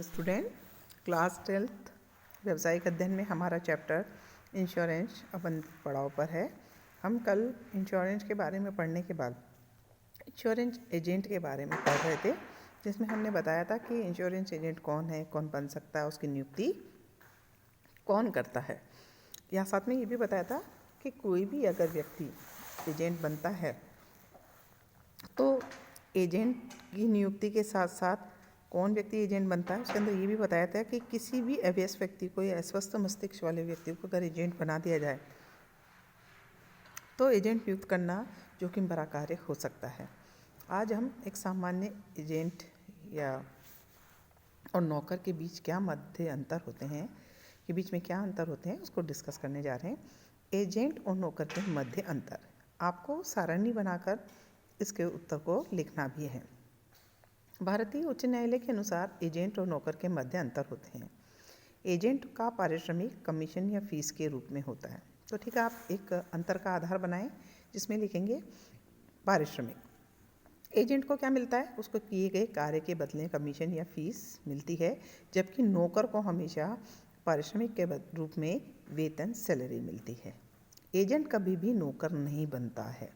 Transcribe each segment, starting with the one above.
Student, class 12th व्यावसायिक अध्ययन में हमारा चैप्टर इंश्योरेंस अपन पड़ाव पर है। हम कल इंश्योरेंस के बारे में पढ़ने के बाद इंश्योरेंस एजेंट के बारे में पढ़ रहे थे, जिसमें हमने बताया था कि इंश्योरेंस एजेंट कौन है, कौन बन सकता है, उसकी नियुक्ति कौन करता है। यहाँ साथ में ये भी बताया था कि कोई भी अगर व्यक्ति एजेंट बनता है तो एजेंट की नियुक्ति के साथ साथ कौन व्यक्ति एजेंट बनता है, उसके अंदर ये भी बताया था कि किसी भी अवयस्क व्यक्ति को या अस्वस्थ मस्तिष्क वाले व्यक्ति को अगर एजेंट बना दिया जाए तो एजेंट नियुक्त करना जोखिम भरा कार्य हो सकता है। आज हम एक सामान्य एजेंट या और नौकर के बीच क्या मध्य अंतर होते हैं, के बीच में क्या अंतर होते हैं, उसको डिस्कस करने जा रहे हैं। एजेंट और नौकर के मध्य अंतर, आपको सारणी बनाकर इसके उत्तर को लिखना भी है। भारतीय उच्च न्यायालय के अनुसार एजेंट और नौकर के मध्य अंतर होते हैं। एजेंट का पारिश्रमिक कमीशन या फीस के रूप में होता है। तो ठीक है, आप एक अंतर का आधार बनाएं जिसमें लिखेंगे पारिश्रमिक। एजेंट को क्या मिलता है, उसको किए गए कार्य के बदले कमीशन या फीस मिलती है, जबकि नौकर को हमेशा पारिश्रमिक के रूप में वेतन सैलरी मिलती है। एजेंट कभी भी नौकर नहीं बनता है।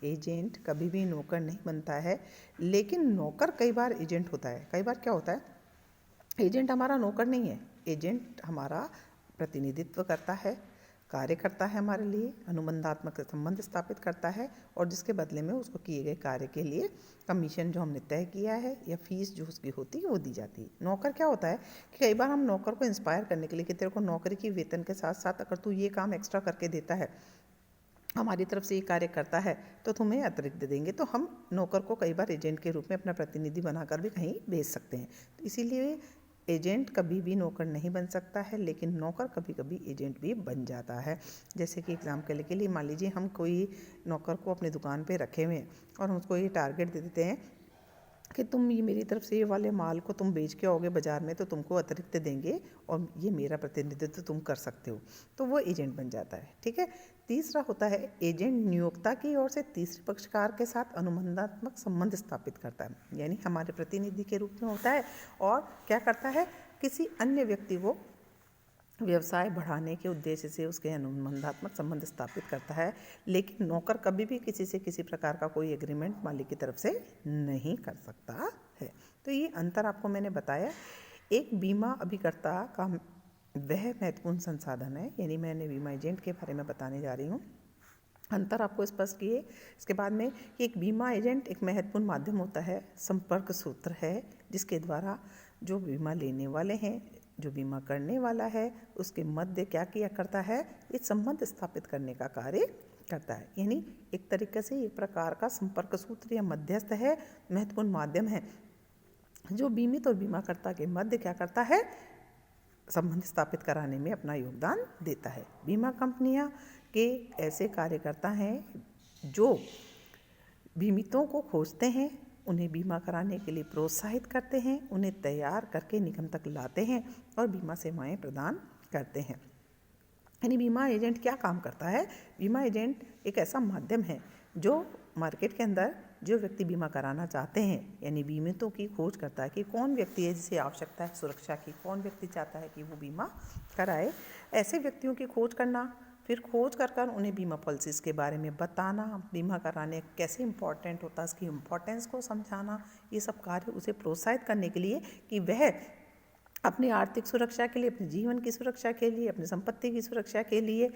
एजेंट कभी भी नौकर नहीं बनता है, लेकिन नौकर कई बार एजेंट होता है। कई बार क्या होता है, एजेंट हमारा नौकर नहीं है, एजेंट हमारा प्रतिनिधित्व करता है, कार्य करता है, हमारे लिए अनुबंधात्मक संबंध स्थापित करता है और जिसके बदले में उसको किए गए कार्य के लिए कमीशन जो हमने तय किया है या फीस जो उसकी होती है वो दी जाती है। नौकर क्या होता है कि कई बार हम नौकर को इंस्पायर करने के लिए कि तेरे को नौकरी की वेतन के साथ साथ अगर तू ये काम एक्स्ट्रा करके देता है, हमारी तरफ से ये कार्य करता है, तो तुम्हें अतिरिक्त दे देंगे। तो हम नौकर को कई बार एजेंट के रूप में अपना प्रतिनिधि बनाकर भी कहीं भेज सकते हैं। तो इसीलिए एजेंट कभी भी नौकर नहीं बन सकता है, लेकिन नौकर कभी कभी एजेंट भी बन जाता है। जैसे कि एग्जाम्पल के लिए मान लीजिए हम कोई नौकर को अपनी दुकान पे रखे हुए हैं और हम उसको ये टारगेट दे देते हैं कि तुम ये मेरी तरफ से ये वाले माल को तुम बेच के आओगे बाज़ार में तो तुमको अतिरिक्त देंगे और ये मेरा प्रतिनिधित्व तुम कर सकते हो, तो वो एजेंट बन जाता है। ठीक है। तीसरा होता है एजेंट नियोक्ता की ओर से तीसरे पक्षकार के साथ अनुबंधात्मक संबंध स्थापित करता है, यानी हमारे प्रतिनिधि के रूप में होता है और क्या करता है, किसी अन्य व्यक्ति को व्यवसाय बढ़ाने के उद्देश्य से उसके अनुबंधात्मक संबंध स्थापित करता है। लेकिन नौकर कभी भी किसी से किसी प्रकार का कोई एग्रीमेंट मालिक की तरफ से नहीं कर सकता है। तो ये अंतर आपको मैंने बताया। एक बीमा अभिकर्ता का वह महत्वपूर्ण संसाधन है, यानी मैंने बीमा एजेंट के बारे में बताने जा रही हूँ। अंतर आपको स्पष्ट किए। इसके बाद में कि एक बीमा एजेंट एक महत्वपूर्ण माध्यम होता है, संपर्क सूत्र है, जिसके द्वारा जो बीमा लेने वाले हैं, जो बीमा करने वाला है, उसके मध्य क्या किया करता है, ये संबंध स्थापित करने का कार्य करता है। यानी एक तरीके से एक प्रकार का संपर्क सूत्र या मध्यस्थ है, महत्वपूर्ण माध्यम है, जो बीमित और बीमाकर्ता के मध्य क्या करता है, संबंध स्थापित कराने में अपना योगदान देता है। बीमा कंपनियां के ऐसे कार्यकर्ता हैं जो बीमितों को खोजते हैं, उन्हें बीमा कराने के लिए प्रोत्साहित करते हैं, उन्हें तैयार करके निगम तक लाते हैं और बीमा सेवाएं प्रदान करते हैं। यानी बीमा एजेंट क्या काम करता है, बीमा एजेंट एक ऐसा माध्यम है जो मार्केट के अंदर जो व्यक्ति बीमा कराना चाहते हैं, यानी बीमितों की खोज करता है कि कौन व्यक्ति है जिसे आवश्यकता है सुरक्षा की, कौन व्यक्ति चाहता है कि वो बीमा कराए। ऐसे व्यक्तियों की खोज करना, फिर खोज कर उन्हें बीमा पॉलिसीज़ के बारे में बताना, बीमा कराने कैसे इम्पॉर्टेंट होता है, उसकी इम्पोर्टेंस को समझाना, ये सब कार्य उसे प्रोत्साहित करने के लिए कि वह अपनी आर्थिक सुरक्षा के लिए, अपने जीवन की सुरक्षा के लिए, अपनी संपत्ति की सुरक्षा के लिए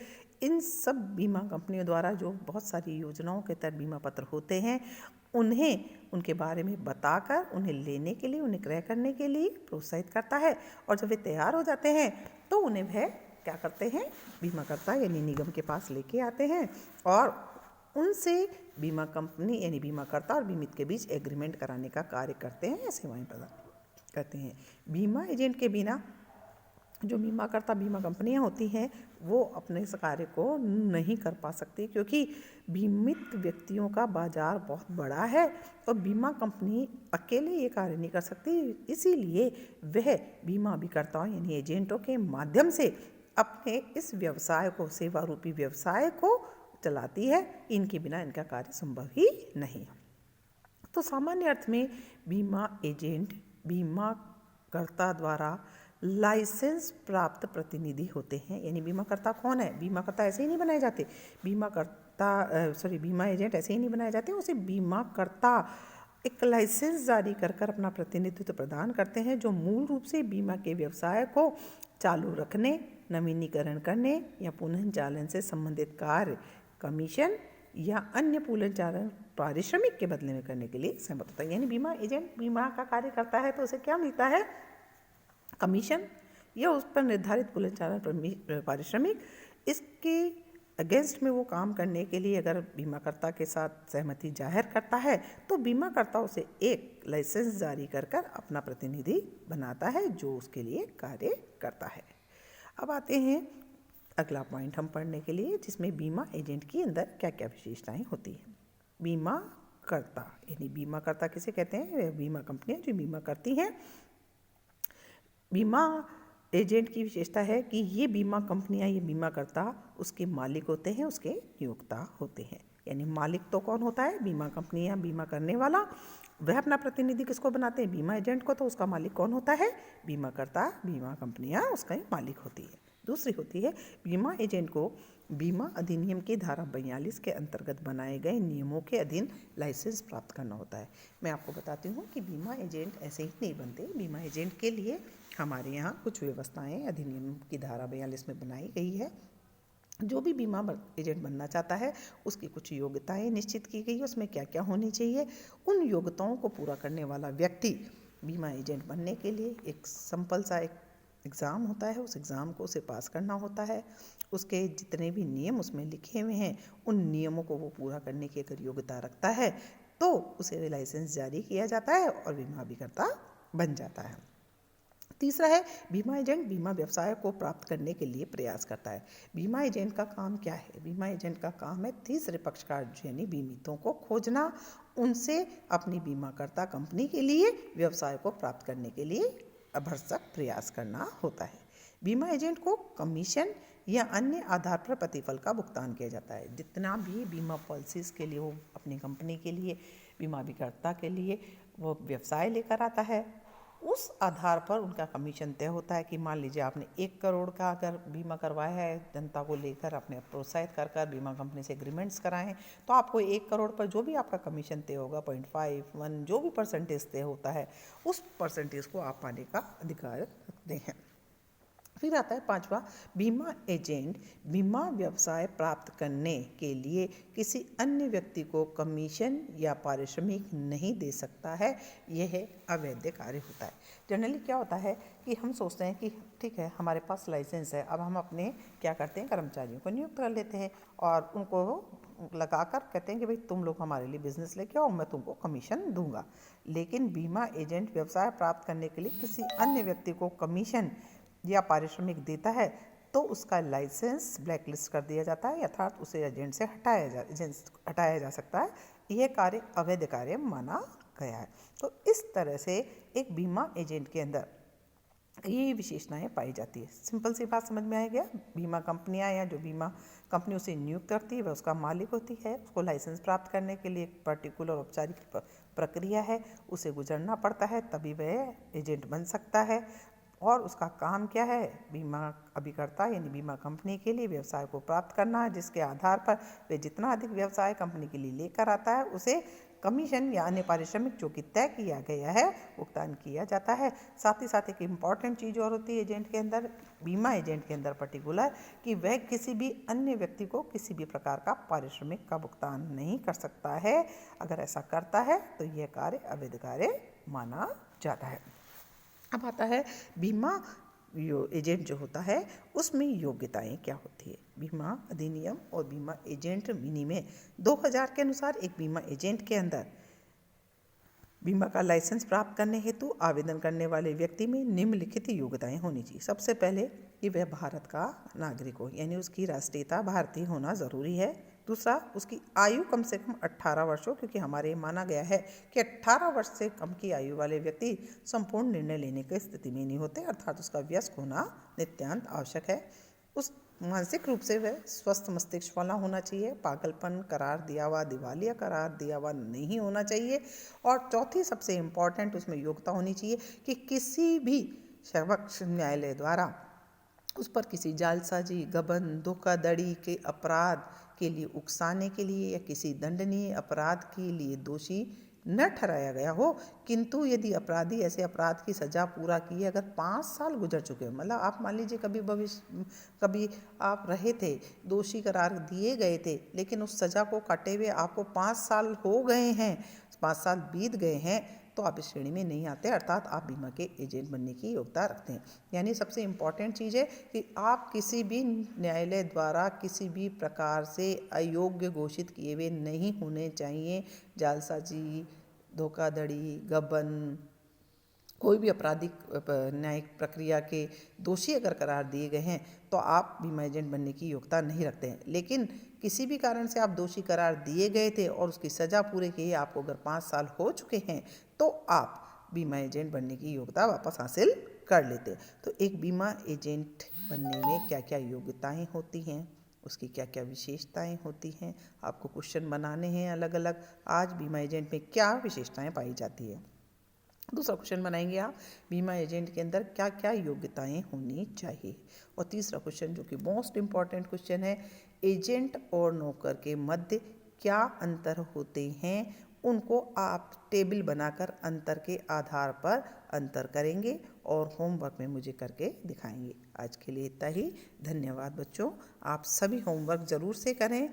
इन सब बीमा कंपनियों द्वारा जो बहुत सारी योजनाओं के तहत बीमा पत्र होते हैं, उन्हें उनके बारे में बताकर उन्हें लेने के लिए, उन्हें क्रय करने के लिए प्रोत्साहित करता है। और जब वे तैयार हो जाते हैं तो उन्हें वह क्या करते हैं, बीमाकर्ता यानी निगम के पास लेके आते हैं और उनसे बीमा कंपनी यानी बीमाकर्ता और बीमित के बीच एग्रीमेंट कराने का कार्य करते हैं या सेवाएं प्रदान करते हैं। बीमा एजेंट के बिना जो बीमाकर्ता बीमा कंपनियां होती हैं वो अपने इस कार्य को नहीं कर पा सकती, क्योंकि बीमित व्यक्तियों का बाजार बहुत बड़ा है और बीमा कंपनी अकेले ये कार्य नहीं कर सकती। इसीलिए वह बीमा अभिकर्ताओं यानी एजेंटों के माध्यम से अपने इस व्यवसाय को, सेवा रूपी व्यवसाय को चलाती है। इनके बिना इनका कार्य संभव ही नहीं। तो सामान्य अर्थ में बीमा एजेंट बीमा कर्ता द्वारा लाइसेंस प्राप्त प्रतिनिधि होते हैं। यानी बीमाकर्ता कौन है? बीमाकर्ता ऐसे ही नहीं बनाए जाते, बीमा एजेंट ऐसे ही नहीं बनाए जाते। उसे बीमाकर्ता एक लाइसेंस जारी कर अपना प्रतिनिधित्व प्रदान करते हैं, जो मूल रूप से बीमा के व्यवसाय को चालू रखने, नवीनीकरण करने या पुनर्चालन से संबंधित कार्य कमीशन या अन्य पुनर्चालन पारिश्रमिक के बदले में करने के लिए सहमत होता है। यानी बीमा एजेंट बीमा का कार्य करता है तो उसे क्या मिलता है? कमीशन या उस पर निर्धारित पुनर्चालन पारिश्रमिक। इसके अगेंस्ट में वो काम करने के लिए अगर बीमाकर्ता के साथ सहमति जाहिर करता है तो बीमाकर्ता उसे एक लाइसेंस जारी कर अपना प्रतिनिधि बनाता है जो उसके लिए कार्य करता है। अब आते हैं अगला पॉइंट हम पढ़ने के लिए, जिसमें बीमा एजेंट की अंदर क्या क्या विशेषताएं होती हैं। बीमाकर्ता यानी बीमाकर्ता किसे कहते हैं? बीमा कंपनियां जो बीमा करती हैं। बीमा एजेंट की विशेषता है कि ये बीमा कंपनियां, ये बीमाकर्ता उसके मालिक होते हैं, उसके नियोक्ता होते हैं। यानी मालिक तो कौन होता है? बीमा कंपनियां, बीमा करने वाला। वह अपना प्रतिनिधि किसको बनाते हैं? बीमा एजेंट को। तो उसका मालिक कौन होता है? बीमाकर्ता, बीमा कंपनियां उसका ही मालिक होती है। दूसरी होती है, बीमा एजेंट को बीमा अधिनियम की धारा 42 के अंतर्गत बनाए गए नियमों के अधीन लाइसेंस प्राप्त करना होता है। मैं आपको बताती हूँ कि बीमा एजेंट ऐसे ही नहीं बनते। बीमा एजेंट के लिए हमारे यहाँ कुछ व्यवस्थाएं अधिनियम की धारा 42 में बनाई गई है। जो भी बीमा एजेंट बनना चाहता है उसकी कुछ योग्यताएं निश्चित की गई है, उसमें क्या क्या होनी चाहिए। उन योग्यताओं को पूरा करने वाला व्यक्ति बीमा एजेंट बनने के लिए एक सिंपल सा एक एग्ज़ाम होता है, उस एग्ज़ाम को उसे पास करना होता है। उसके जितने भी नियम उसमें लिखे हुए हैं उन नियमों को वो पूरा करने की अगर योग्यता रखता है तो उसे लाइसेंस जारी किया जाता है और बीमा अभिकर्ता बन जाता है। तीसरा है, बीमा एजेंट बीमा व्यवसाय को प्राप्त करने के लिए प्रयास करता है। बीमा एजेंट का काम क्या है? बीमा एजेंट का काम है तीसरे पक्षकार यानी बीमितों को खोजना, उनसे अपनी बीमाकर्ता कंपनी के लिए व्यवसाय को प्राप्त करने के लिए भरसक प्रयास करना होता है। बीमा एजेंट को कमीशन या अन्य आधार पर प्रतिफल का भुगतान किया जाता है। जितना भी बीमा पॉलिसीज़ के लिए वो अपनी कंपनी के लिए, बीमा अभिकर्ता के लिए वो व्यवसाय लेकर आता है, उस आधार पर उनका कमीशन तय होता है। कि मान लीजिए आपने 1 करोड़ का अगर बीमा करवाया है, जनता को लेकर अपने प्रोत्साहित कर बीमा कंपनी से एग्रीमेंट्स कराएं, तो आपको 1 करोड़ पर जो भी आपका कमीशन तय होगा 0.5, 1 जो भी परसेंटेज तय होता है उस परसेंटेज को आप पाने का अधिकार रखते हैं। फिर आता है पांचवा, बीमा एजेंट बीमा व्यवसाय प्राप्त करने के लिए किसी अन्य व्यक्ति को कमीशन या पारिश्रमिक नहीं दे सकता है। यह अवैध कार्य होता है। जनरली क्या होता है कि हम सोचते हैं कि ठीक है हमारे पास लाइसेंस है, अब हम अपने क्या करते हैं कर्मचारियों को नियुक्त कर लेते हैं और उनको लगाकर कहते हैं कि भाई तुम लोग हमारे लिए बिजनेस लेके आओ, मैं तुमको कमीशन दूंगा। लेकिन बीमा एजेंट व्यवसाय प्राप्त करने के लिए किसी अन्य व्यक्ति को कमीशन या पारिश्रमिक देता है तो उसका लाइसेंस ब्लैकलिस्ट कर दिया जाता है, अर्थात उसे एजेंट से हटाया जा सकता है। यह कार्य अवैध कार्य माना गया है। तो इस तरह से एक बीमा एजेंट के अंदर ये विशेषताएं पाई जाती है। सिंपल सी बात समझ में आ गया। बीमा कंपनियां या जो बीमा कंपनी उसे नियुक्त करती है वह उसका मालिक होती है। उसको लाइसेंस प्राप्त करने के लिए एक पर्टिकुलर औपचारिक प्रक्रिया है, उसे गुजरना पड़ता है, तभी वह एजेंट बन सकता है। और उसका काम क्या है? बीमा अभिकर्ता यानी बीमा कंपनी के लिए व्यवसाय को प्राप्त करना है, जिसके आधार पर वे जितना अधिक व्यवसाय कंपनी के लिए लेकर आता है उसे कमीशन या अन्य पारिश्रमिक जो कि तय किया गया है भुगतान किया जाता है। साथ ही साथ एक इम्पॉर्टेंट चीज़ और होती है एजेंट के अंदर, बीमा एजेंट के अंदर पर्टिकुलर, कि वह किसी भी अन्य व्यक्ति को किसी भी प्रकार का पारिश्रमिक का भुगतान नहीं कर सकता है। अगर ऐसा करता है तो यह कार्य अवैध कार्य माना जाता है। अब आता है बीमा एजेंट जो होता है उसमें योग्यताएं क्या होती है। बीमा अधिनियम और बीमा एजेंट विनियम 2000 के अनुसार एक बीमा एजेंट के अंदर बीमा का लाइसेंस प्राप्त करने हेतु आवेदन करने वाले व्यक्ति में निम्नलिखित योग्यताएं होनी चाहिए। सबसे पहले कि वह भारत का नागरिक हो, यानी उसकी राष्ट्रीयता भारतीय होना ज़रूरी है। दूसरा, उसकी आयु कम से कम 18 वर्ष हो, क्योंकि हमारे माना गया है कि 18 वर्ष से कम की आयु वाले व्यक्ति संपूर्ण निर्णय लेने की स्थिति में नहीं होते, अर्थात उसका वयस्क होना नित्यांत आवश्यक है। मानसिक रूप से वह स्वस्थ मस्तिष्क वाला होना चाहिए, पागलपन करार दिया हुआ, दिवालिया करार दिया हुआ नहीं होना चाहिए। और चौथी सबसे इम्पॉर्टेंट उसमें योग्यता होनी चाहिए कि किसी भी सर्वोच्च न्यायालय द्वारा उस पर किसी जालसाजी, गबन, धोखाधड़ी के अपराध के लिए उकसाने के लिए या किसी दंडनीय अपराध के लिए दोषी न ठहराया गया हो, किंतु यदि अपराधी ऐसे अपराध की सज़ा पूरा की है, अगर 5 साल गुजर चुके हो, मतलब आप मान लीजिए कभी आप रहे थे, दोषी करार दिए गए थे, लेकिन उस सज़ा को काटे हुए आपको 5 साल हो गए हैं, 5 साल बीत गए हैं, तो आप इस श्रेणी में नहीं आते, अर्थात आप बीमा के एजेंट बनने की योग्यता रखते हैं। यानी सबसे इम्पॉर्टेंट चीज़ है कि आप किसी भी न्यायालय द्वारा किसी भी प्रकार से अयोग्य घोषित किए हुए नहीं होने चाहिए। जालसाजी, धोखाधड़ी, गबन, कोई भी आपराधिक न्यायिक प्रक्रिया के दोषी अगर करार दिए गए हैं तो आप बीमा एजेंट बनने की योग्यता नहीं रखते हैं। लेकिन किसी भी कारण से आप दोषी करार दिए गए थे और उसकी सज़ा पूरे की आपको अगर 5 साल हो चुके हैं तो आप बीमा एजेंट बनने की योग्यता वापस हासिल कर लेते हैं। तो एक बीमा एजेंट बनने में क्या क्या योग्यताएं होती हैं, उसकी क्या क्या विशेषताएं होती हैं, आपको क्वेश्चन बनाने हैं अलग अलग। आज बीमा एजेंट में क्या विशेषताएं पाई जाती है। दूसरा क्वेश्चन बनाएंगे आप, बीमा एजेंट के अंदर क्या क्या योग्यताएं होनी चाहिए। और तीसरा क्वेश्चन जो कि मोस्ट इम्पॉर्टेंट क्वेश्चन है, एजेंट और नौकर के मध्य क्या अंतर होते हैं, उनको आप टेबल बनाकर अंतर के आधार पर अंतर करेंगे और होमवर्क में मुझे करके दिखाएंगे। आज के लिए इतना ही। धन्यवाद बच्चों, आप सभी होमवर्क ज़रूर से करें।